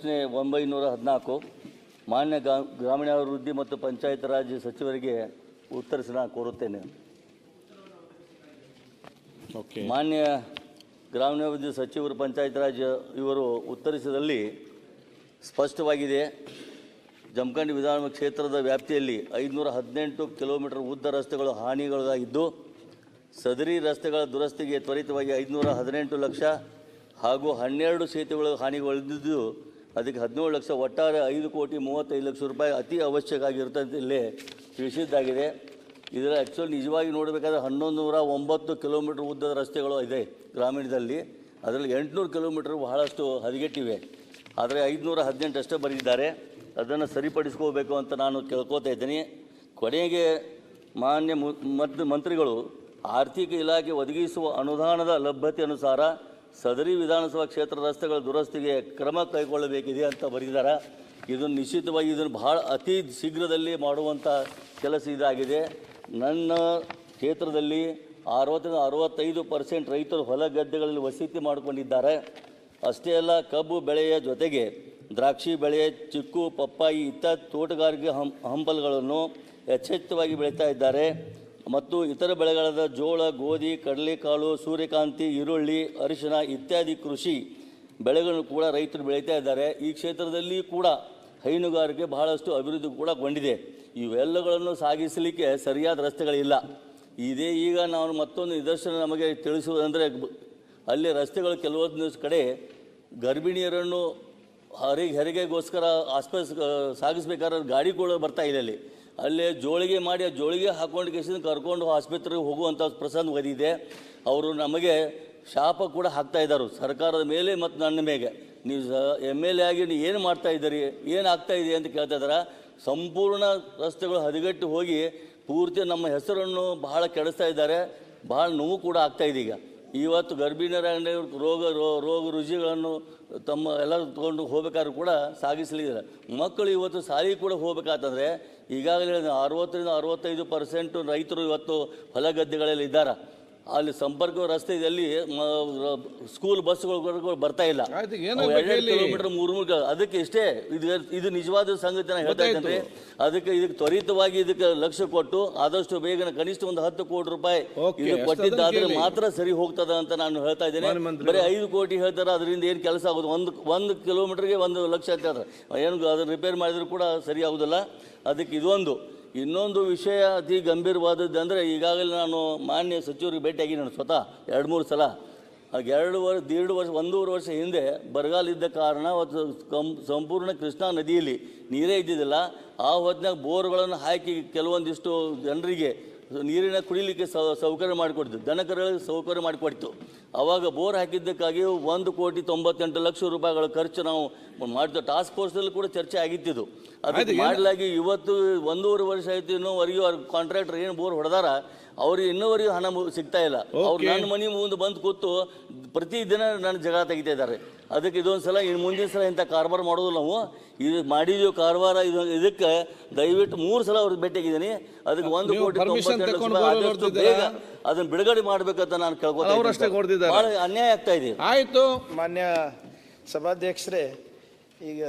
ಪ್ರಶ್ನೆ 914 ಮಾನ್ಯ ಗ್ರಾಮೀಣಾಭಿವೃದ್ಧಿ ಮತ್ತು ಪಂಚಾಯತ್ ರಾಜ್ ಸಚಿವರಿಗೆ ಉತ್ತರಿಸಲು ಕೋರುತ್ತೇನೆ. ಮಾನ್ಯ ಗ್ರಾಮೀಣಾಭಿವೃದ್ಧಿ ಸಚಿವರು ಪಂಚಾಯತ್ ರಾಜ್ ಇವರು ಉತ್ತರಿಸಿದಲ್ಲಿ ಸ್ಪಷ್ಟವಾಗಿದೆ. ಜಮಖಂಡಿ ವಿಧಾನಸಭಾ ಕ್ಷೇತ್ರದ ವ್ಯಾಪ್ತಿಯಲ್ಲಿ 518 ಕಿಲೋಮೀಟರ್ ಉದ್ದ ರಸ್ತೆಗಳು ಹಾನಿಗೊಳಗಾಗಿದ್ದು, ಸದರಿ ರಸ್ತೆಗಳ ದುರಸ್ತಿಗೆ ತ್ವರಿತವಾಗಿ 518 ಲಕ್ಷ ಹಾಗೂ 12 ಸೇತುವೆಗಳು ಹಾನಿಗೊಳಿದ್ದು ಅದಕ್ಕೆ 17 ಲಕ್ಷ, ಒಟ್ಟಾರೆ 5,35 ಲಕ್ಷ ರೂಪಾಯಿ ಅತಿ ಅವಶ್ಯಕ ಆಗಿರ್ತಂತ ಇಲ್ಲೇ ತಿಳಿಸಿದ್ದಾಗಿದೆ. ಇದರ ಆ್ಯಕ್ಚುಲಿ ನಿಜವಾಗಿ ನೋಡಬೇಕಾದ್ರೆ 1109 ಕಿಲೋಮೀಟರ್ ಉದ್ದದ ರಸ್ತೆಗಳು ಇದೆ ಗ್ರಾಮೀಣದಲ್ಲಿ. ಅದರಲ್ಲಿ 800 ಕಿಲೋಮೀಟರ್ ಬಹಳಷ್ಟು ಹದಗೆಟ್ಟಿವೆ. ಆದರೆ 518 ಅಷ್ಟೇ ಬರೆದಿದ್ದಾರೆ. ಅದನ್ನು ಸರಿಪಡಿಸ್ಕೋಬೇಕು ಅಂತ ನಾನು ಕೇಳ್ಕೋತಾ ಇದ್ದೀನಿ. ಕೊನೆಗೆ ಮಾನ್ಯ ಮಂತ್ರಿಗಳು ಆರ್ಥಿಕ ಇಲಾಖೆ ಒದಗಿಸುವ ಅನುದಾನದ ಲಭ್ಯತೆ ಅನುಸಾರ ಸದರಿ ವಿಧಾನಸಭಾ ಕ್ಷೇತ್ರ ರಸ್ತೆಗಳ ದುರಸ್ತಿಗೆ ಕ್ರಮ ಕೈಗೊಳ್ಳಬೇಕಿದೆ ಅಂತ ಬರೆದಿದ್ದಾರೆ. ಇದನ್ನು ನಿಶ್ಚಿತವಾಗಿ ಬಹಳ ಅತಿ ಶೀಘ್ರದಲ್ಲಿ ಮಾಡುವಂಥ ಕೆಲಸ ಇದಾಗಿದೆ. ನನ್ನ ಕ್ಷೇತ್ರದಲ್ಲಿ 65% ರೈತರು ಹೊಲ ಗದ್ದೆಗಳಲ್ಲಿ ವಸತಿ ಮಾಡಿಕೊಂಡಿದ್ದಾರೆ. ಅಷ್ಟೇ ಅಲ್ಲ, ಕಬ್ಬು ಬೆಳೆಯ ಜೊತೆಗೆ ದ್ರಾಕ್ಷಿ ಬೆಳೆ, ಚಿಕ್ಕು, ಪಪ್ಪಾಯಿ ಇತ್ಯಾದಿ ತೋಟಗಾರಿಕೆ ಹಂಪಲುಗಳನ್ನು ಯಥೇಚ್ಛವಾಗಿ ಬೆಳೀತಾ ಇದ್ದಾರೆ. ಮತ್ತು ಇತರ ಬೆಳೆಗಳಾದ ಜೋಳ, ಗೋಧಿ, ಕಡಲೆಕಾಳು, ಸೂರ್ಯಕಾಂತಿ, ಈರುಳ್ಳಿ, ಅರಿಶಿನ ಇತ್ಯಾದಿ ಕೃಷಿ ಬೆಳೆಗಳನ್ನು ಕೂಡ ರೈತರು ಬೆಳೀತಾ ಇದ್ದಾರೆ. ಈ ಕ್ಷೇತ್ರದಲ್ಲಿ ಕೂಡ ಹೈನುಗಾರಿಕೆ ಬಹಳಷ್ಟು ಅಭಿವೃದ್ಧಿ ಕೂಡ ಗೊಂಡಿದೆ. ಇವೆಲ್ಲಗಳನ್ನು ಸಾಗಿಸಲಿಕ್ಕೆ ಸರಿಯಾದ ರಸ್ತೆಗಳಿಲ್ಲ. ಇದೇ ಈಗ ನಾವು ಮತ್ತೊಂದು ನಿದರ್ಶನ ನಮಗೆ ತಿಳಿಸುವುದಂದರೆ, ಅಲ್ಲಿ ರಸ್ತೆಗಳು ಕೆಲವೊಂದು ಕಡೆ ಗರ್ಭಿಣಿಯರನ್ನು ಹೆರಿಗೆಗೋಸ್ಕರ ಆಸ್ಪತ್ರೆ ಸಾಗಿಸ್ಬೇಕಾದ್ರೆ ಗಾಡಿ ಕೂಡ ಬರ್ತಾ ಇಲ್ಲ. ಅಲ್ಲೇ ಜೋಳಿಗೆ ಮಾಡಿ ಆ ಜೋಳಿಗೆ ಹಾಕೊಂಡು ಕೇಸಿಂದ ಕರ್ಕೊಂಡು ಆಸ್ಪತ್ರೆಗೆ ಹೋಗುವಂಥ ಪ್ರಸಂಗ ಒದಿದೆ. ಅವರು ನಮಗೆ ಶಾಪ ಕೂಡ ಹಾಕ್ತಾ ಇದ್ದಾರೆ ಸರ್ಕಾರದ ಮೇಲೆ ಮತ್ತು ನನ್ನ ಮೇಲೆ. ನೀವು MLA ಆಗಿ ನೀವು ಏನು ಮಾಡ್ತಾ ಇದ್ದೀರಿ, ಏನು ಆಗ್ತಾಯಿದೆ ಅಂತ ಕೇಳ್ತಾ ಇದ್ದಾರೆ. ಸಂಪೂರ್ಣ ರಸ್ತೆಗಳು ಹದಗೆಟ್ಟು ಹೋಗಿ ಪೂರ್ತಿ ನಮ್ಮ ಹೆಸರನ್ನು ಬಹಳ ಕೆಡಿಸ್ತಾ ಇದ್ದಾರೆ. ಭಾಳ ನೋವು ಕೂಡ ಆಗ್ತಾಯಿದೆ. ಈಗ ಇವತ್ತು ಗರ್ಭಿಣಿಯರ ರೋಗ ರುಜಿಗಳನ್ನು ತಮ್ಮ ಎಲ್ಲ ತೊಗೊಂಡು ಹೋಗ್ಬೇಕಾದ್ರೂ ಕೂಡ ಸಾಗಿಸಲಿದ್ದಾರೆ. ಮಕ್ಕಳು ಇವತ್ತು ಶಾಲೆಗೆ ಕೂಡ ಹೋಗ್ಬೇಕಾತಂದರೆ ಈಗಾಗಲೇ 60-65% ರೈತರು ಇವತ್ತು ಹೊಲ ಗದ್ದೆಗಳಲ್ಲಿ ಇದ್ದಾರೆ. ಅಲ್ಲಿ ಸಂಪರ್ಕ ರಸ್ತೆಯಲ್ಲಿ ಸ್ಕೂಲ್ ಬಸ್ಗಳು ಬರ್ತಾ ಇಲ್ಲ. 2 ಕಿಲೋಮೀಟರ್ 3 ಅದಕ್ಕೆ ಇಷ್ಟೇ. ಇದು ನಿಜವಾದ ಸಂಗತಿ ನಾನು ಹೇಳ್ತಾ ಇದ್ದೇನೆ. ಅದಕ್ಕೆ ತ್ವರಿತವಾಗಿ ಇದಕ್ಕೆ ಲಕ್ಷ್ಯ ಕೊಟ್ಟು ಆದಷ್ಟು ಬೇಗ ಕನಿಷ್ಠ ಒಂದು 10 ಕೋಟಿ ರೂಪಾಯಿ ಇದು ಕೊಟ್ಟಿದ್ದಾದ್ರೆ ಮಾತ್ರ ಸರಿ ಹೋಗ್ತದ ಅಂತ ನಾನು ಹೇಳ್ತಾ ಇದ್ದೇನೆ. ಬರೀ 5 ಕೋಟಿ ಹೇಳ್ತಾರೆ, ಅದರಿಂದ ಏನು ಕೆಲಸ ಆಗೋದು? ಒಂದು ಕಿಲೋಮೀಟರ್ಗೆ 1 ಲಕ್ಷ ಹೇಳ್ತಾರೆ. ಏನು ಅದನ್ನು ರಿಪೇರ್ ಮಾಡಿದ್ರು ಕೂಡ ಸರಿ ಆಗೋದಿಲ್ಲ. ಅದಕ್ಕೆ ಇನ್ನೊಂದು ವಿಷಯ ಅತಿ ಗಂಭೀರವಾದದ್ದು ಅಂದರೆ, ಈಗಾಗಲೇ ನಾನು ಮಾನ್ಯ ಸಚಿವರಿಗೆ ಭೇಟಿಯಾಗಿ ನಾನು ಸ್ವತಃ 2-3 ಸಲ. 1.5 ವರ್ಷ ಹಿಂದೆ ಬರಗಾಲ ಇದ್ದ ಕಾರಣ ಸಂಪೂರ್ಣ ಕೃಷ್ಣಾ ನದಿಯಲ್ಲಿ ನೀರೇ ಇದ್ದಿದ್ದಿಲ್ಲ. ಆ ಹೊತ್ತಿನಾಗ ಬೋರ್ಗಳನ್ನು ಹಾಕಿ ಕೆಲವೊಂದಿಷ್ಟು ಜನರಿಗೆ ನೀರಿನ ಕುಡಿಲಿಕ್ಕೆ ಸೌಕರ್ಯ ಮಾಡಿಕೊಡ್ತು, ದನಕರುಗಳಿಗೆ ಸೌಕರ್ಯ ಮಾಡಿಕೊಡ್ತು. ಆವಾಗ ಬೋರ್ ಹಾಕಿದ್ದಕ್ಕಾಗಿ 1,98 ಲಕ್ಷ ರೂಪಾಯಿಗಳ ಖರ್ಚು ನಾವು ಮಾಡಿದ್ದು. ಟಾಸ್ಕ್ ಫೋರ್ಸಲ್ಲಿ ಕೂಡ ಚರ್ಚೆ ಆಗಿತ್ತಿದ್ದು. ಅದಕ್ಕೆ ಮಾಡಲಾಗಿ ಇವತ್ತು 1.5 ವರ್ಷ ಆಯಿತು. ಇನ್ನೂವರೆಗೂ ಅವ್ರ ಕಾಂಟ್ರಾಕ್ಟರ್ ಏನು ಬೋರ್ ಹೊಡೆದಾರ ಅವ್ರಿಗೆ ಇನ್ನೂವರೆಗೂ ಹಣ ಸಿಗ್ತಾ ಇಲ್ಲ. ಅವ್ರು ನನ್ನ ಮನೆ ಮುಂದೆ ಬಂದು ಕೂತು ಪ್ರತಿದಿನ ನನ್ನ ಜಗಳ ತೆಗಿತಾ ಇದ್ದಾರೆ. ಅದಕ್ಕೆ ಇದೊಂದು ಸಲ, ಮುಂದಿನ ಸಲ ಇಂಥ ಕಾರ್ಬಾರ್ ಮಾಡೋದು ನಾವು ಇದು ಮಾಡಿದೀವಿ ಕಾರವಾರ. ಇದಕ್ಕೆ ದಯವಿಟ್ಟು 3 ಸಲ ಅವ್ರಿಗೆ ಭೇಟಿಯಾಗಿದ್ದೀನಿ. ಅದಕ್ಕೆ 1,98 ಲಕ್ಷ ಬೇಗ ಅದನ್ನು ಬಿಡುಗಡೆ ಮಾಡಬೇಕಂತ ನಾನು ಕೇಳ್ಕೊತೀನಿ. ಭಾಳ ಅನ್ಯಾಯ ಆಗ್ತಾ ಇದೆ. ಆಯಿತು ಮಾನ್ಯ ಸಭಾಧ್ಯಕ್ಷರೇ, ಈಗ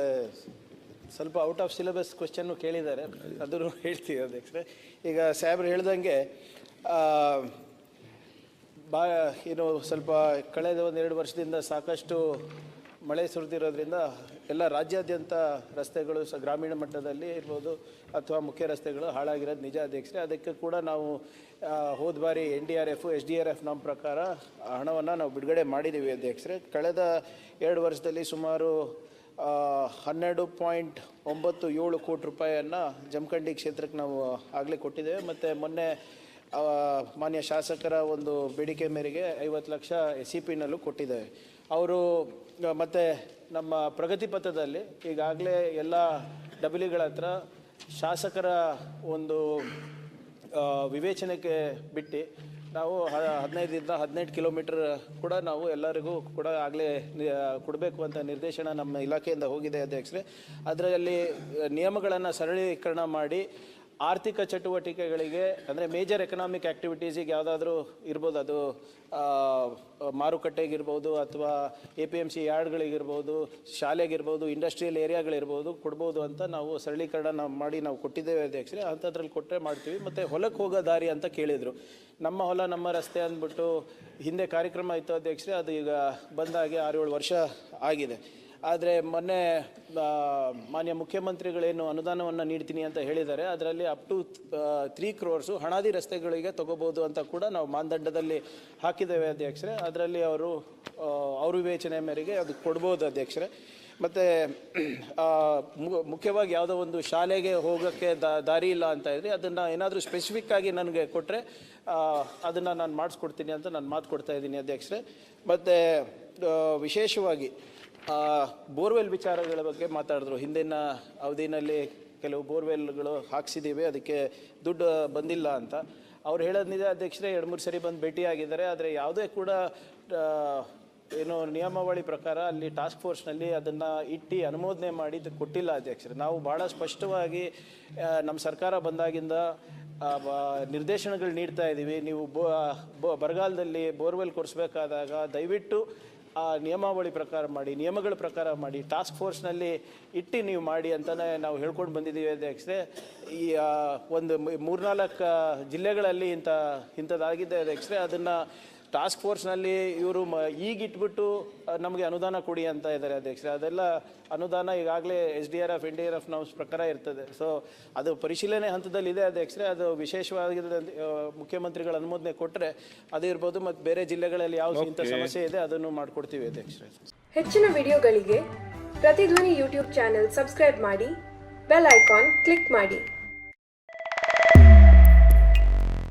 ಸ್ವಲ್ಪ ಔಟ್ ಆಫ್ ಸಿಲೆಬಸ್ ಕ್ವಶನ್ನು ಕೇಳಿದ್ದಾರೆ, ಅದನ್ನು ಹೇಳ್ತೀವಿ ಅಧ್ಯಕ್ಷರೇ. ಈಗ ಸಾಹೇಬ್ರು ಹೇಳ್ದಂಗೆ ಏನು ಸ್ವಲ್ಪ ಕಳೆದ 1-2 ವರ್ಷದಿಂದ ಸಾಕಷ್ಟು ಮಳೆ ಸುರಿದಿರೋದ್ರಿಂದ ಎಲ್ಲ ರಾಜ್ಯಾದ್ಯಂತ ರಸ್ತೆಗಳು ಗ್ರಾಮೀಣ ಮಟ್ಟದಲ್ಲಿ ಇರ್ಬೋದು ಅಥವಾ ಮುಖ್ಯ ರಸ್ತೆಗಳು ಹಾಳಾಗಿರೋದು ನಿಜ ಅಧ್ಯಕ್ಷರೇ. ಅದಕ್ಕೆ ಕೂಡ ನಾವು ಹೋದ ಬಾರಿ NDRF, SDRF ನಮ್ಮ ಪ್ರಕಾರ ಹಣವನ್ನು ನಾವು ಬಿಡುಗಡೆ ಮಾಡಿದ್ದೀವಿ ಅಧ್ಯಕ್ಷರೇ. ಕಳೆದ 2 ವರ್ಷದಲ್ಲಿ ಸುಮಾರು 12.97 ಕೋಟಿ ರೂಪಾಯಿಯನ್ನು ಜಮಖಂಡಿ ಕ್ಷೇತ್ರಕ್ಕೆ ನಾವು ಆಗಲೇ ಕೊಟ್ಟಿದ್ದೇವೆ. ಮತ್ತು ಮೊನ್ನೆ ಮಾನ್ಯ ಶಾಸಕರ ಒಂದು ಬೇಡಿಕೆ ಮೇರೆಗೆ 50 ಲಕ್ಷ SCPನಲ್ಲೂ ಕೊಟ್ಟಿದ್ದೇವೆ. ಅವರು ಮತ್ತು ನಮ್ಮ ಪ್ರಗತಿ ಪಥದಲ್ಲಿ ಈಗಾಗಲೇ ಎಲ್ಲ ಡಬ್ಲ್ಯೂಗಳ ಹತ್ರ ಶಾಸಕರ ಒಂದು ವಿವೇಚನೆಗೆ ಬಿಟ್ಟು ನಾವು 15-18 ಕಿಲೋಮೀಟರ್ ಕೂಡ ನಾವು ಎಲ್ಲರಿಗೂ ಕೂಡ ಆಗಲೇ ಕೊಡಬೇಕು ಅಂತ ನಿರ್ದೇಶನ ನಮ್ಮ ಇಲಾಖೆಯಿಂದ ಹೋಗಿದೆ ಅಧ್ಯಕ್ಷರೇ. ಅದರಲ್ಲಿ ನಿಯಮಗಳನ್ನು ಸರಳೀಕರಣ ಮಾಡಿ ಆರ್ಥಿಕ ಚಟುವಟಿಕೆಗಳಿಗೆ ಅಂದರೆ ಮೇಜರ್ ಎಕನಾಮಿಕ್ ಆ್ಯಕ್ಟಿವಿಟೀಸಿಗೆ ಯಾವುದಾದ್ರೂ ಇರ್ಬೋದು, ಅದು ಮಾರುಕಟ್ಟೆಗಿರ್ಬೋದು ಅಥವಾ APMC ಯಾರ್ಡ್ಗಳಿಗಿರ್ಬೋದು, ಶಾಲೆಗಿರ್ಬೋದು, ಇಂಡಸ್ಟ್ರಿಯಲ್ ಏರಿಯಾಗಳಿರ್ಬೋದು ಕೊಡ್ಬೋದು ಅಂತ ನಾವು ಸರಳೀಕರಣ ಮಾಡಿ ನಾವು ಕೊಟ್ಟಿದ್ದೇವೆ ಅಧ್ಯಕ್ಷರೇ. ಅಂಥದ್ರಲ್ಲಿ ಕೊಟ್ಟರೆ ಮಾಡ್ತೀವಿ. ಮತ್ತು ಹೊಲಕ್ಕೆ ಹೋಗೋ ದಾರಿ ಅಂತ ಕೇಳಿದರು. ನಮ್ಮ ಹೊಲ ನಮ್ಮ ರಸ್ತೆ ಅಂದ್ಬಿಟ್ಟು ಹಿಂದೆ ಕಾರ್ಯಕ್ರಮ ಇತ್ತು ಅಧ್ಯಕ್ಷರೇ, ಅದು ಈಗ ಬಂದಾಗೆ 6-7 ವರ್ಷ ಆಗಿದೆ. ಆದರೆ ಮೊನ್ನೆ ಮಾನ್ಯ ಮುಖ್ಯಮಂತ್ರಿಗಳೇನು ಅನುದಾನವನ್ನು ನೀಡ್ತೀನಿ ಅಂತ ಹೇಳಿದ್ದಾರೆ, ಅದರಲ್ಲಿ ಅಪ್ ಟು 3 crores ಹಣಾದಿ ರಸ್ತೆಗಳಿಗೆ ತಗೋಬೋದು ಅಂತ ಕೂಡ ನಾವು ಮಾನದಂಡದಲ್ಲಿ ಹಾಕಿದ್ದೇವೆ ಅಧ್ಯಕ್ಷರೇ. ಅದರಲ್ಲಿ ಅವರು ವಿವೇಚನೆ ಮೇರೆಗೆ ಅದು ಕೊಡ್ಬೋದು ಅಧ್ಯಕ್ಷರೇ. ಮತ್ತು ಮುಖ್ಯವಾಗಿ ಯಾವುದೋ ಒಂದು ಶಾಲೆಗೆ ಹೋಗೋಕ್ಕೆ ದಾರಿ ಇಲ್ಲ ಅಂತ ಇದ್ದರೆ ಅದನ್ನು ಏನಾದರೂ ಸ್ಪೆಸಿಫಿಕ್ಕಾಗಿ ನನಗೆ ಕೊಟ್ಟರೆ ಅದನ್ನು ನಾನು ಮಾಡಿಸ್ಕೊಡ್ತೀನಿ ಅಂತ ನಾನು ಮಾತು ಕೊಡ್ತಾ ಇದ್ದೀನಿ ಅಧ್ಯಕ್ಷರೇ. ಮತ್ತು ವಿಶೇಷವಾಗಿ ಬೋರ್ವೆಲ್ ವಿಚಾರಗಳ ಬಗ್ಗೆ ಮಾತಾಡಿದ್ರು. ಹಿಂದಿನ ಅವಧಿನಲ್ಲಿ ಕೆಲವು ಬೋರ್ವೆಲ್ಗಳು ಹಾಕ್ಸಿದ್ದೀವಿ, ಅದಕ್ಕೆ ದುಡ್ಡು ಬಂದಿಲ್ಲ ಅಂತ ಅವ್ರು ಹೇಳೋದು ನಿಜ ಅಧ್ಯಕ್ಷರೇ. 2-3 ಸರಿ ಬಂದು ಭೇಟಿಯಾಗಿದ್ದಾರೆ. ಆದರೆ ಯಾವುದೇ ಕೂಡ ಏನು ನಿಯಮಾವಳಿ ಪ್ರಕಾರ ಅಲ್ಲಿ ಟಾಸ್ಕ್ ಫೋರ್ಸ್ನಲ್ಲಿ ಅದನ್ನು ಇಟ್ಟು ಅನುಮೋದನೆ ಮಾಡಿ ಕೊಟ್ಟಿಲ್ಲ ಅಧ್ಯಕ್ಷರೇ. ನಾವು ಭಾಳ ಸ್ಪಷ್ಟವಾಗಿ ನಮ್ಮ ಸರ್ಕಾರ ಬಂದಾಗಿಂದ ನಿರ್ದೇಶನಗಳು ನೀಡ್ತಾ ಇದ್ದೀವಿ. ನೀವು ಬರಗಾಲದಲ್ಲಿ ಬೋರ್ವೆಲ್ ಕೊಡಿಸ್ಬೇಕಾದಾಗ ದಯವಿಟ್ಟು ಆ ನಿಯಮಾವಳಿ ಪ್ರಕಾರ ಮಾಡಿ, ನಿಯಮಗಳ ಪ್ರಕಾರ ಮಾಡಿ, ಟಾಸ್ಕ್ ಫೋರ್ಸ್ನಲ್ಲಿ ಇಟ್ಟು ನೀವು ಮಾಡಿ ಅಂತಲೇ ನಾವು ಹೇಳ್ಕೊಂಡು ಬಂದಿದ್ದೀವಿ ಅಧ್ಯಕ್ಷರೇ. ಈ ಒಂದು 3-4 ಜಿಲ್ಲೆಗಳಲ್ಲಿ ಇಂಥದ್ದಾಗಿದೆ ಅಧ್ಯಕ್ಷರೇ. ಅದನ್ನು ಟಾಸ್ಕ್ ಫೋರ್ಸ್ನಲ್ಲಿ ಇವರು ಈಗ ಇಟ್ಬಿಟ್ಟು ನಮಗೆ ಅನುದಾನ ಕೊಡಿ ಅಂತ ಇದ್ದಾರೆ ಅಧ್ಯಕ್ಷರೇ. ಅದೆಲ್ಲ ಅನುದಾನ ಈಗಾಗಲೇ SDRF NDRF ನಾಮ್ಸ್ ಪ್ರಕಾರ ಇರ್ತದೆ. ಸೊ ಅದು ಪರಿಶೀಲನೆ ಹಂತದಲ್ಲಿದೆ ಅಧ್ಯಕ್ಷರೇ. ಅದು ವಿಶೇಷವಾಗಿ ಮುಖ್ಯಮಂತ್ರಿಗಳ ಅನುಮೋದನೆ ಕೊಟ್ಟರೆ ಅದು ಇರ್ಬೋದು. ಮತ್ತು ಬೇರೆ ಜಿಲ್ಲೆಗಳಲ್ಲಿ ಯಾವ ಇಂಥ ಸಮಸ್ಯೆ ಇದೆ ಅದನ್ನು ಮಾಡಿಕೊಡ್ತೀವಿ ಅಧ್ಯಕ್ಷರೇ. ಹೆಚ್ಚಿನ ವಿಡಿಯೋಗಳಿಗೆ ಪ್ರತಿಧ್ವನಿ ಯೂಟ್ಯೂಬ್ ಚಾನೆಲ್ ಸಬ್ಸ್ಕ್ರೈಬ್ ಮಾಡಿ, ಬೆಲ್ ಐಕಾನ್ ಕ್ಲಿಕ್ ಮಾಡಿ.